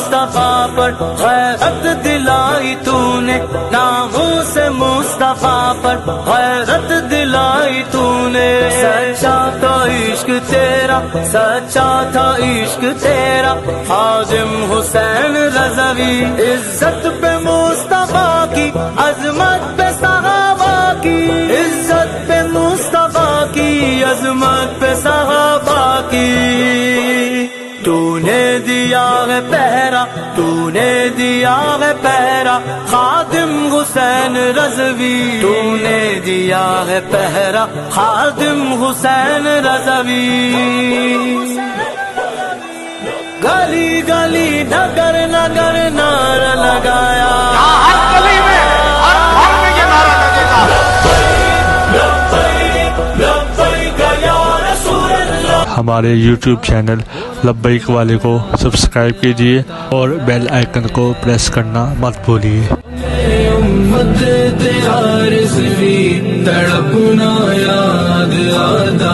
مصطفیٰ پر غیرت دلائی تو نے، ناموں سے مصطفیٰ پر غیرت دلائی تو نے. سچا تھا عشق تیرا، سچا تھا عشق تیرا، خادم حسین رضوی. عزت پہ مصطفیٰ کی، عظمت پہ صحابہ کی، عزت پہ مصطفیٰ کی، عظمت پہ صحابہ کی. تو نے دیا ہے پہرا، تو نے دیا ہے پہرا، خادم حسین رضوی. تو نے دیا ہے پہرا، خادم حسین رضوی. گلی گلی نگر نگر نعرہ لگایا، ہر گلی میں ہر گھر میں یہ نعرہ لگے گا. ہمارے یوٹیوب چینل لبیک والے کو سبسکرائب کیجیے اور بیل آئیکن کو پریس کرنا مت بھولیے. امت تیار سے بھی تڑپنا یاد آتا.